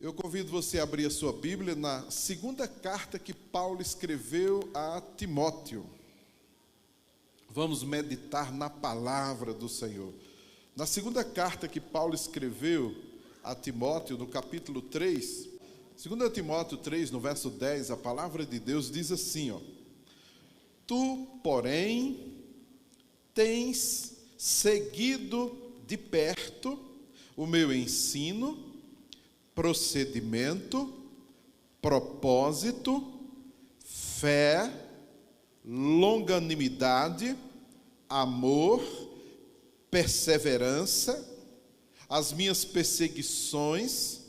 Eu convido você a abrir a sua Bíblia na segunda carta que Paulo escreveu a Timóteo. Vamos meditar na palavra do Senhor. Na segunda carta que Paulo escreveu a Timóteo, no capítulo 3, 2 Timóteo 3, no verso 10, a palavra de Deus diz assim, ó: Tu, porém, tens seguido de perto o meu ensino, procedimento, propósito, fé, longanimidade, amor, perseverança, as minhas perseguições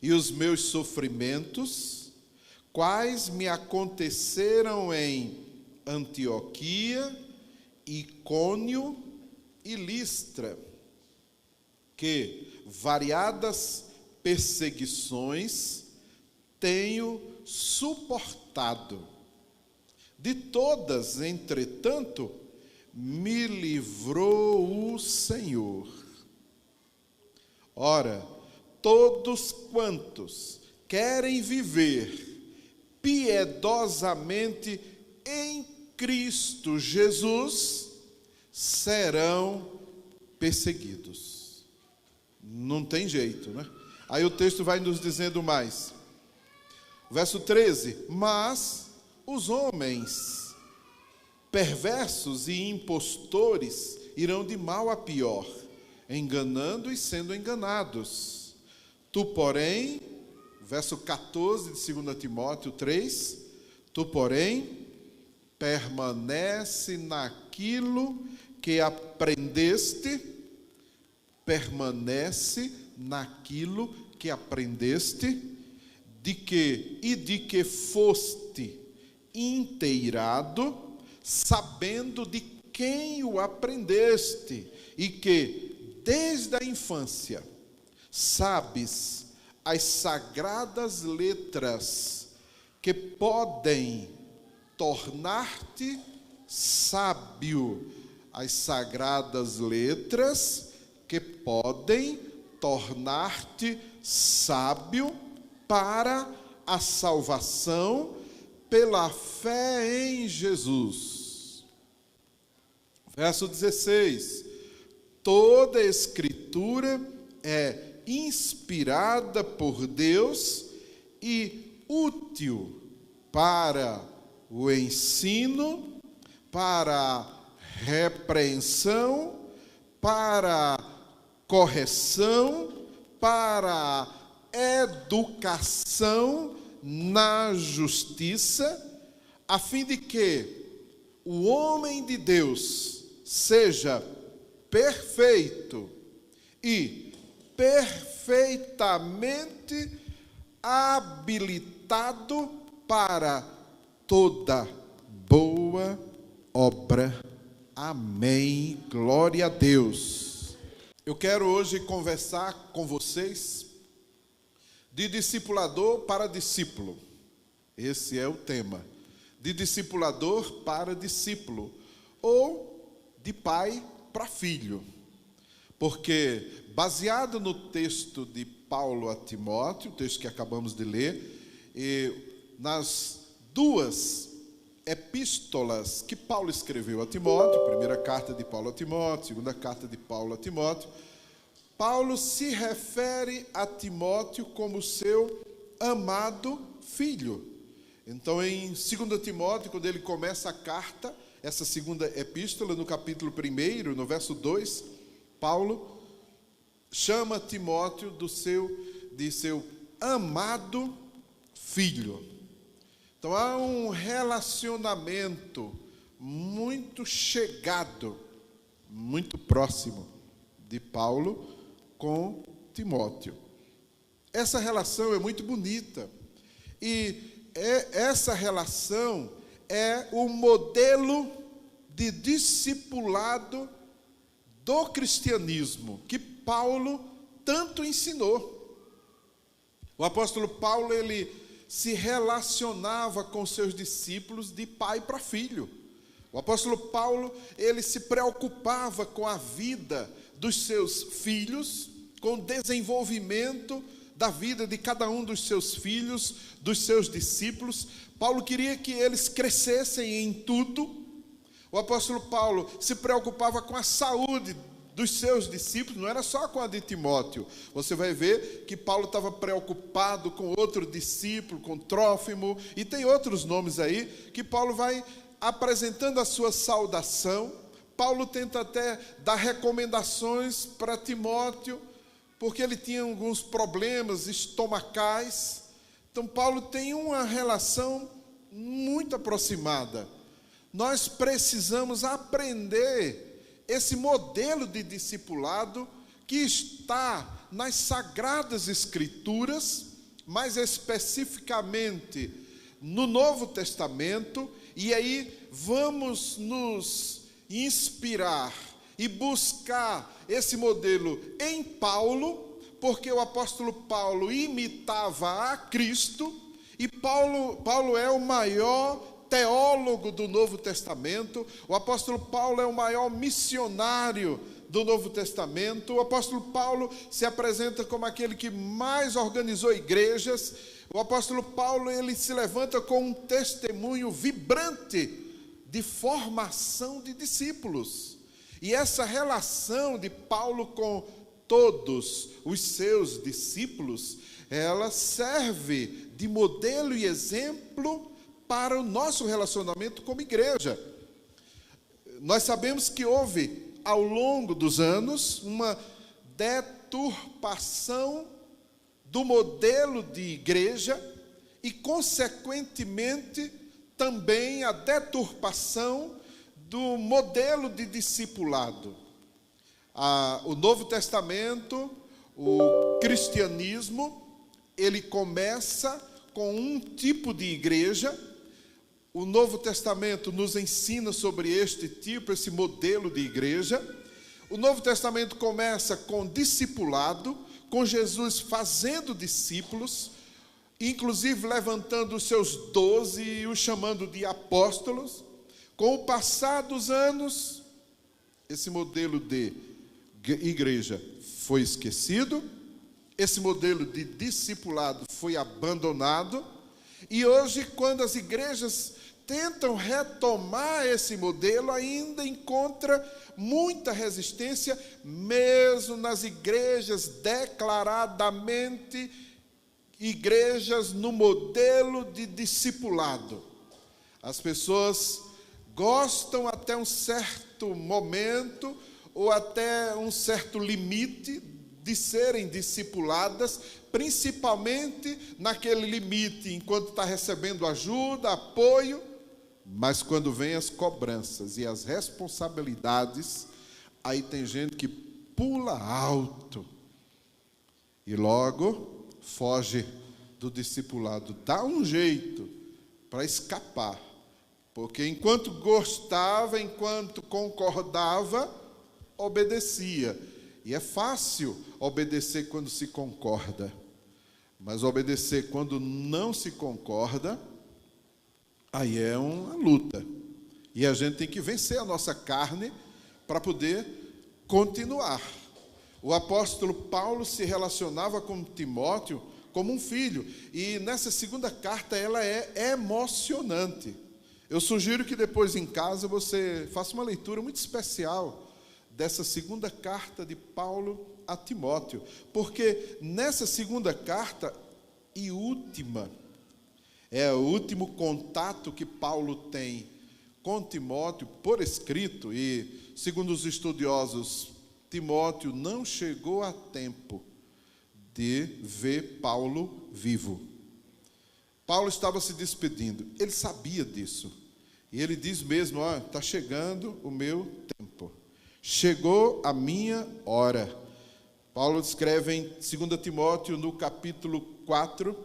e os meus sofrimentos, quais me aconteceram em Antioquia, Icônio e Listra, que variadas perseguições tenho suportado. De todas, entretanto, me livrou o Senhor. Ora, todos quantos querem viver piedosamente em Cristo Jesus serão perseguidos. Não tem jeito, né? Aí o texto vai nos dizendo mais. Verso 13: Mas os homens perversos e impostores irão de mal a pior, enganando e sendo enganados. Tu, porém, verso 14 de 2 Timóteo 3, tu, porém, permanece naquilo que aprendeste, de que foste inteirado, sabendo de quem o aprendeste, e que desde a infância sabes as sagradas letras que podem tornar-te sábio, as sagradas letras que podem tornar-te sábio para a salvação pela fé em Jesus. Verso 16: Toda a Escritura é inspirada por Deus e útil para o ensino, para a repreensão, para a correção, para a educação na justiça, a fim de que o homem de Deus seja perfeito e perfeitamente habilitado para toda boa obra. Amém. Glória a Deus. Eu quero hoje conversar com vocês de discipulador para discípulo. Esse é o tema. De discipulador para discípulo, ou de pai para filho. Porque, baseado no texto de Paulo a Timóteo, o texto que acabamos de ler, e nas duas epístolas que Paulo escreveu a Timóteo, primeira carta de Paulo a Timóteo, segunda carta de Paulo a Timóteo, Paulo se refere a Timóteo como seu amado filho. Então, em 2 Timóteo, quando ele começa a carta, essa segunda epístola, no capítulo 1, no verso 2, Paulo chama Timóteo de seu amado filho. Então, há um relacionamento muito chegado, muito próximo de Paulo com Timóteo. Essa relação é muito bonita. E essa relação é o modelo de discipulado do cristianismo que Paulo tanto ensinou. O apóstolo Paulo, ele se relacionava com seus discípulos de pai para filho. O apóstolo Paulo, ele se preocupava com a vida dos seus filhos, com o desenvolvimento da vida de cada um dos seus filhos, dos seus discípulos. Paulo queria que eles crescessem em tudo. O apóstolo Paulo se preocupava com a saúde dos seus discípulos, não era só com a de Timóteo. Você vai ver que Paulo estava preocupado com outro discípulo, com Trófimo, e tem outros nomes aí, que Paulo vai apresentando a sua saudação. Paulo tenta até dar recomendações para Timóteo, porque ele tinha alguns problemas estomacais. Então Paulo tem uma relação muito aproximada. Nós precisamos aprender esse modelo de discipulado que está nas Sagradas Escrituras, mais especificamente no Novo Testamento, e aí vamos nos inspirar e buscar esse modelo em Paulo, porque o apóstolo Paulo imitava a Cristo, e Paulo é o maior teólogo do Novo Testamento. O apóstolo Paulo é o maior missionário do Novo Testamento. O apóstolo Paulo se apresenta como aquele que mais organizou igrejas. O apóstolo Paulo, ele se levanta com um testemunho vibrante de formação de discípulos. E essa relação de Paulo com todos os seus discípulos, ela serve de modelo e exemplo para o nosso relacionamento como igreja. Nós sabemos que houve, ao longo dos anos, uma deturpação do modelo de igreja e, consequentemente, também a deturpação do modelo de discipulado. O Novo Testamento, o cristianismo, ele começa com um tipo de igreja. O Novo Testamento nos ensina sobre este tipo, esse modelo de igreja. O Novo Testamento começa com discipulado, com Jesus fazendo discípulos, inclusive levantando os seus 12 e os chamando de apóstolos. Com o passar dos anos, esse modelo de igreja foi esquecido, esse modelo de discipulado foi abandonado, e hoje, quando as igrejas tentam retomar esse modelo, ainda encontra muita resistência, mesmo nas igrejas declaradamente igrejas no modelo de discipulado. As pessoas gostam até um certo momento, ou até um certo limite, de serem discipuladas, principalmente naquele limite, enquanto está recebendo ajuda, apoio. Mas quando vem as cobranças e as responsabilidades, aí tem gente que pula alto e logo foge do discipulado, dá um jeito para escapar, porque enquanto gostava, enquanto concordava, obedecia. E é fácil obedecer quando se concorda, mas obedecer quando não se concorda, aí é uma luta. E a gente tem que vencer a nossa carne para poder continuar. O apóstolo Paulo se relacionava com Timóteo como um filho. E nessa segunda carta ela é emocionante. Eu sugiro que depois em casa você faça uma leitura muito especial dessa segunda carta de Paulo a Timóteo. Porque nessa segunda carta e última, é o último contato que Paulo tem com Timóteo por escrito, e, segundo os estudiosos, Timóteo não chegou a tempo de ver Paulo vivo. Paulo estava se despedindo, ele sabia disso, e ele diz mesmo: está chegando o meu tempo, chegou a minha hora. Paulo escreve em 2 Timóteo, no capítulo 4,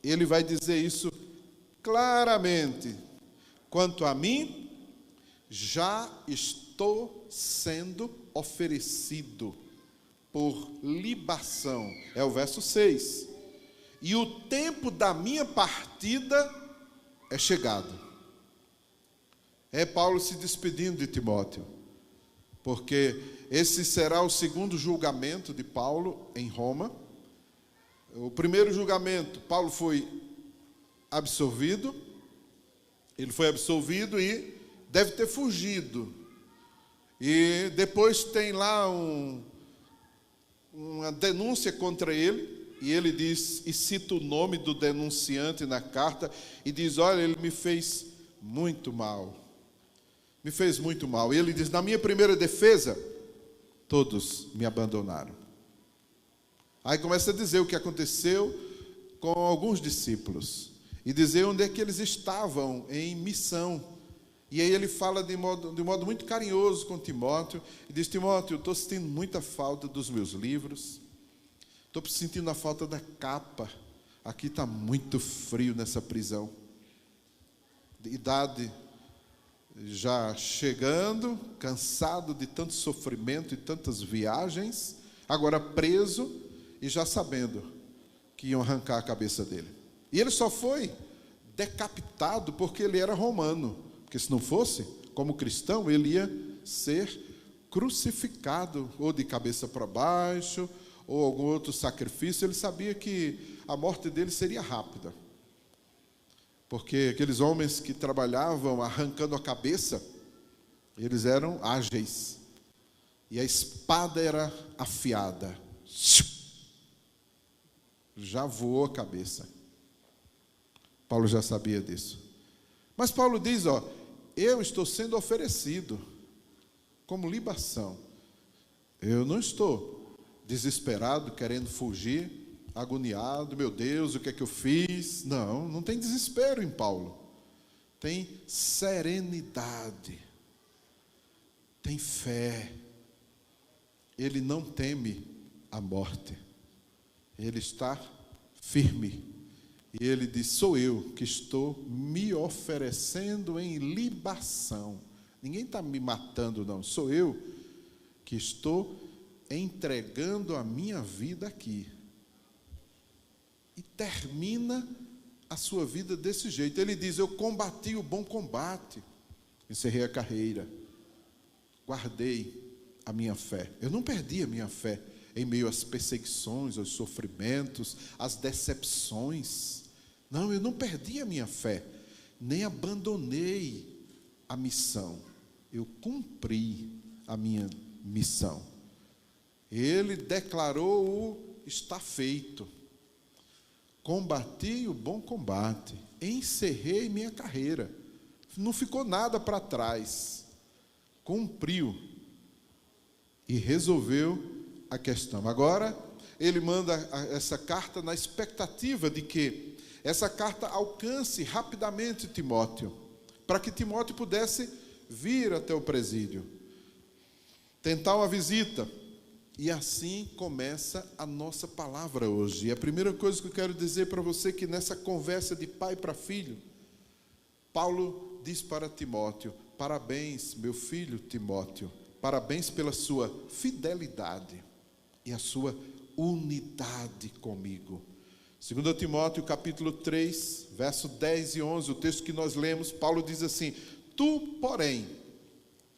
ele vai dizer isso claramente: quanto a mim, já estou sendo oferecido por libação. É o verso 6. E o tempo da minha partida é chegado. É Paulo se despedindo de Timóteo, porque esse será o segundo julgamento de Paulo em Roma. o primeiro julgamento, Paulo foi absolvido, ele foi absolvido e deve ter fugido. E depois tem lá uma denúncia contra ele, e ele diz, e cita o nome do denunciante na carta, e diz, olha, ele me fez muito mal. Me fez muito mal. E ele diz, na minha primeira defesa, todos me abandonaram. Aí começa a dizer o que aconteceu com alguns discípulos. E dizer onde é que eles estavam em missão. E aí ele fala de modo muito carinhoso com Timóteo. E diz, Timóteo, eu estou sentindo muita falta dos meus livros. Estou sentindo a falta da capa. Aqui está muito frio nessa prisão. Idade já chegando, cansado de tanto sofrimento e tantas viagens. Agora preso e já sabendo que iam arrancar a cabeça dele. E ele só foi decapitado porque ele era romano. Porque se não fosse, como cristão, ele ia ser crucificado, ou de cabeça para baixo, ou algum outro sacrifício. Ele sabia que a morte dele seria rápida. Porque aqueles homens que trabalhavam arrancando a cabeça, eles eram ágeis. E a espada era afiada. Já voou a cabeça. Paulo já sabia disso. Mas Paulo diz, eu estou sendo oferecido como libação. Eu não estou desesperado, querendo fugir, agoniado, meu Deus, o que é que eu fiz? Não, não tem desespero em Paulo. Tem serenidade. Tem fé. Ele não teme a morte. Ele está firme. E ele diz, sou eu que estou me oferecendo em libação. Ninguém está me matando, não. Sou eu que estou entregando a minha vida aqui. E termina a sua vida desse jeito. Ele diz, eu combati o bom combate. Encerrei a carreira. Guardei a minha fé. Eu não perdi a minha fé em meio às perseguições, aos sofrimentos, às decepções. Não, eu não perdi a minha fé, nem abandonei a missão. Eu cumpri a minha missão. Ele declarou o está feito. Combati o bom combate, encerrei minha carreira. Não ficou nada para trás. Cumpriu e resolveu a questão. Agora, ele manda essa carta na expectativa de que essa carta alcance rapidamente Timóteo, para que Timóteo pudesse vir até o presídio, tentar uma visita. E assim começa a nossa palavra hoje. E a primeira coisa que eu quero dizer para você é que nessa conversa de pai para filho, Paulo diz para Timóteo, parabéns, meu filho Timóteo, parabéns pela sua fidelidade e a sua unidade comigo. 2 Timóteo capítulo 3, verso 10 e 11, o texto que nós lemos, Paulo diz assim, tu, porém,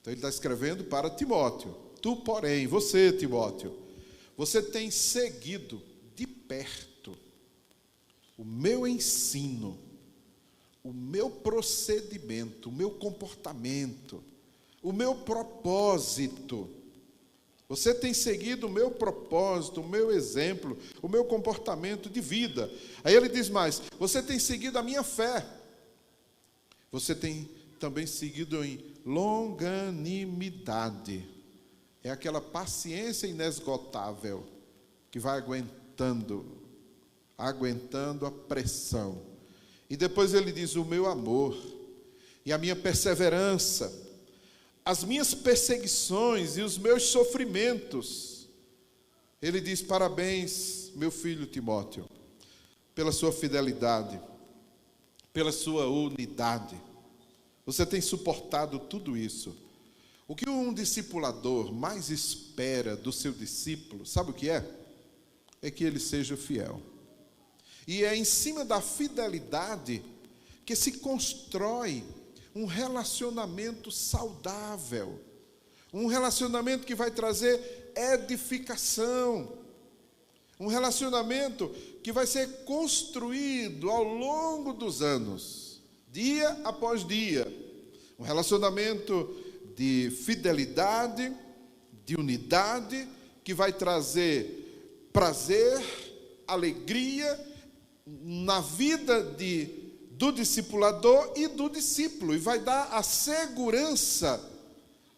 então ele está escrevendo para Timóteo, tu, porém, você, Timóteo, você tem seguido de perto o meu ensino, o meu procedimento, o meu comportamento, o meu propósito. Você tem seguido o meu propósito, o meu exemplo, o meu comportamento de vida. Aí ele diz mais, você tem seguido a minha fé. Você tem também seguido em longanimidade. É aquela paciência inesgotável que vai aguentando a pressão. E depois ele diz, o meu amor e a minha perseverança, as minhas perseguições e os meus sofrimentos. Ele diz, parabéns, meu filho Timóteo, pela sua fidelidade, pela sua unidade. Você tem suportado tudo isso. O que um discipulador mais espera do seu discípulo, sabe o que é? É que ele seja fiel. E é em cima da fidelidade que se constrói um relacionamento saudável, um relacionamento que vai trazer edificação. Um relacionamento que vai ser construído ao longo dos anos, dia após dia. Um relacionamento de fidelidade, de unidade, que vai trazer prazer, alegria na vida do discipulador e do discípulo. E vai dar a segurança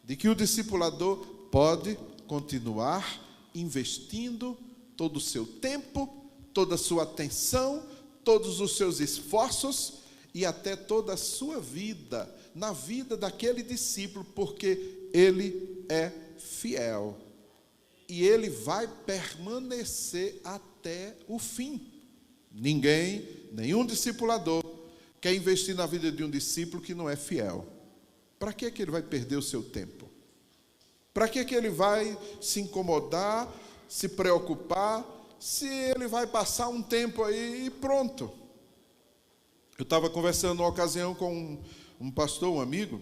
de que o discipulador pode continuar investindo todo o seu tempo, toda a sua atenção, todos os seus esforços e até toda a sua vida, na vida daquele discípulo, porque ele é fiel. E ele vai permanecer até o fim. Nenhum discipulador quer investir na vida de um discípulo que não é fiel. Para que ele vai perder o seu tempo? Para que ele vai se incomodar, se preocupar, se ele vai passar um tempo aí e pronto? Eu estava conversando uma ocasião com um pastor, um amigo,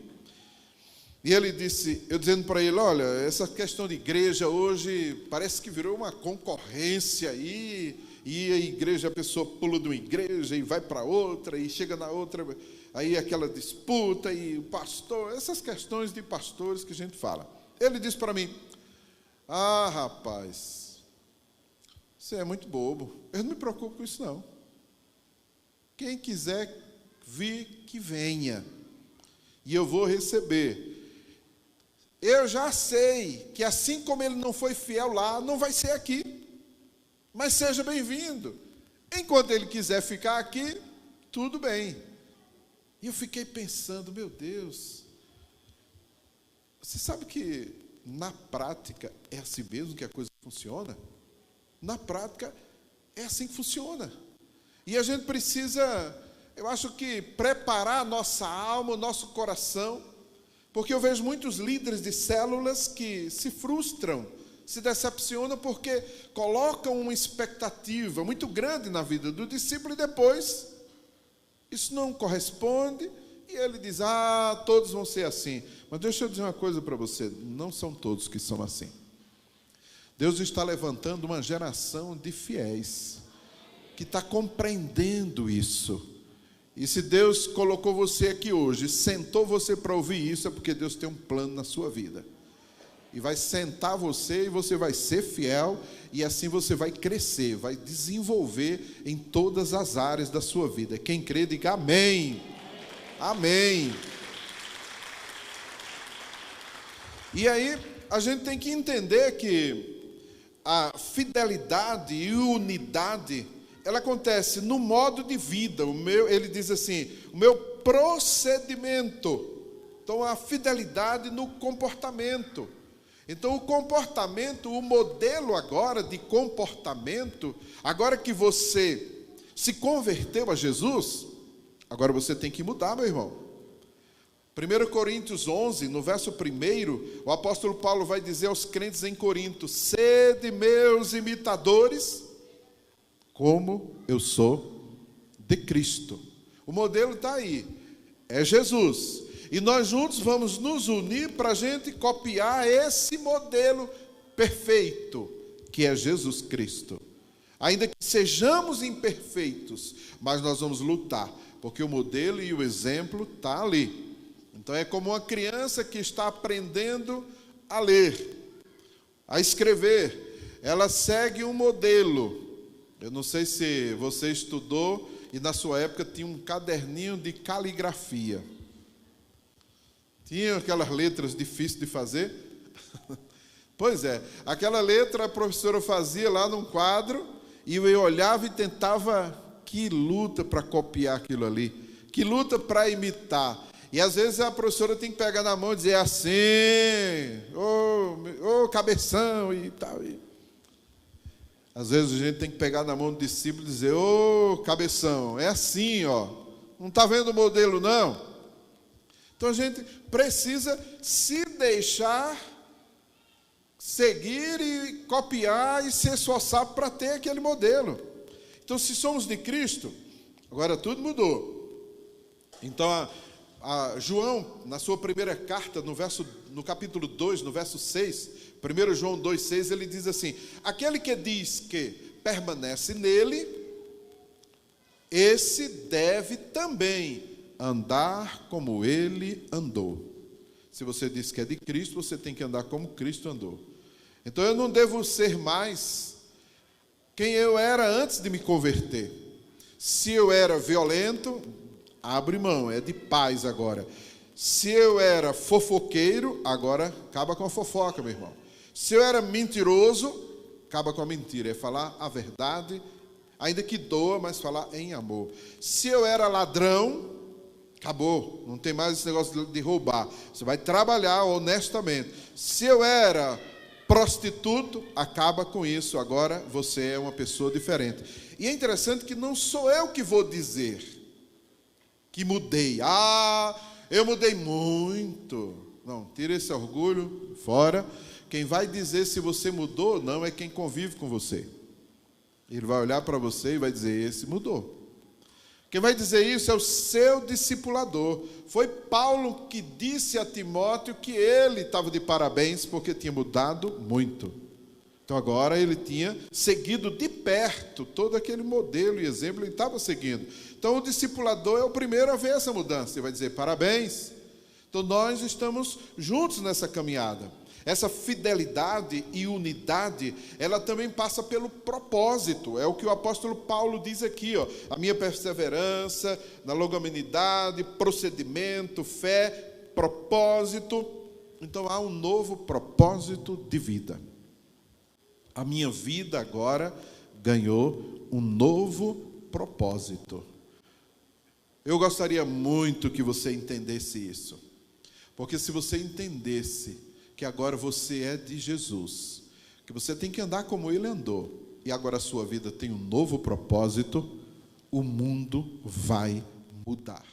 e ele disse, eu dizendo para ele, olha, essa questão de igreja hoje parece que virou uma concorrência aí, e a igreja, a pessoa pula de uma igreja e vai para outra, e chega na outra, aí aquela disputa, e o pastor, essas questões de pastores que a gente fala. Ele disse para mim, ah, rapaz, você é muito bobo, eu não me preocupo com isso não. Quem quiser vir, que venha, e eu vou receber. Eu já sei que assim como ele não foi fiel lá, não vai ser aqui. Mas seja bem-vindo. Enquanto ele quiser ficar aqui, tudo bem. E eu fiquei pensando, meu Deus, você sabe que na prática é assim mesmo que a coisa funciona? Na prática é assim que funciona. E a gente precisa, eu acho que preparar a nossa alma, o nosso coração, porque eu vejo muitos líderes de células que se frustram, se decepcionam porque colocam uma expectativa muito grande na vida do discípulo e depois isso não corresponde e ele diz, ah, todos vão ser assim. Mas deixa eu dizer uma coisa para você, não são todos que são assim. Deus está levantando uma geração de fiéis que está compreendendo isso. E se Deus colocou você aqui hoje, sentou você para ouvir isso, é porque Deus tem um plano na sua vida. E vai sentar você e você vai ser fiel, e assim você vai crescer, vai desenvolver em todas as áreas da sua vida. Quem crê, diga amém. Amém. E aí, a gente tem que entender que a fidelidade e unidade, ela acontece no modo de vida. Ele diz assim, o meu procedimento. Então, a fidelidade no comportamento. Então, o comportamento, o modelo agora de comportamento, agora que você se converteu a Jesus, agora você tem que mudar, meu irmão. 1 Coríntios 11, no verso 1, o apóstolo Paulo vai dizer aos crentes em Corinto, sede meus imitadores, como eu sou de Cristo. O modelo está aí, é Jesus. E nós juntos vamos nos unir para a gente copiar esse modelo perfeito, que é Jesus Cristo. Ainda que sejamos imperfeitos, mas nós vamos lutar, porque o modelo e o exemplo está ali. Então é como uma criança que está aprendendo a ler, a escrever. Ela segue um modelo. Eu não sei se você estudou e na sua época tinha um caderninho de caligrafia. Tinha aquelas letras difíceis de fazer? Pois é, aquela letra a professora fazia lá num quadro e eu olhava e tentava, que luta para copiar aquilo ali, que luta para imitar. E às vezes a professora tem que pegar na mão e dizer assim, ô cabeção e tal. Às vezes a gente tem que pegar na mão do discípulo e dizer, ô cabeção, é assim, ó, não está vendo o modelo não? Então a gente precisa se deixar seguir e copiar e se esforçar para ter aquele modelo. Então se somos de Cristo, agora tudo mudou. Então João, na sua primeira carta, no capítulo 2, no verso 6, 1 João 2,6, ele diz assim, aquele que diz que permanece nele, esse deve também andar como ele andou. Se você diz que é de Cristo, você tem que andar como Cristo andou. Então eu não devo ser mais quem eu era antes de me converter. Se eu era violento, abre mão, é de paz agora. Se eu era fofoqueiro, agora acaba com a fofoca, meu irmão. Se eu era mentiroso, acaba com a mentira. É falar a verdade, ainda que doa, mas falar em amor. Se eu era ladrão, acabou. Não tem mais esse negócio de roubar. Você vai trabalhar honestamente. Se eu era prostituto, acaba com isso. Agora você é uma pessoa diferente. E é interessante que não sou eu que vou dizer que mudei. Eu mudei muito. Não, tira esse orgulho fora. Quem vai dizer se você mudou ou não é quem convive com você. Ele vai olhar para você e vai dizer, esse mudou. Quem vai dizer isso é o seu discipulador. Foi Paulo que disse a Timóteo que ele estava de parabéns porque tinha mudado muito. Então agora ele tinha seguido de perto todo aquele modelo e exemplo ele estava seguindo. Então o discipulador é o primeiro a ver essa mudança. Ele vai dizer parabéns. Então nós estamos juntos nessa caminhada. Essa fidelidade e unidade, ela também passa pelo propósito. É o que o apóstolo Paulo diz aqui, ó. A minha perseverança, na longanimidade, procedimento, fé, propósito. Então há um novo propósito de vida. A minha vida agora ganhou um novo propósito. Eu gostaria muito que você entendesse isso. Porque se você entendesse que agora você é de Jesus, que você tem que andar como ele andou, e agora a sua vida tem um novo propósito, o mundo vai mudar.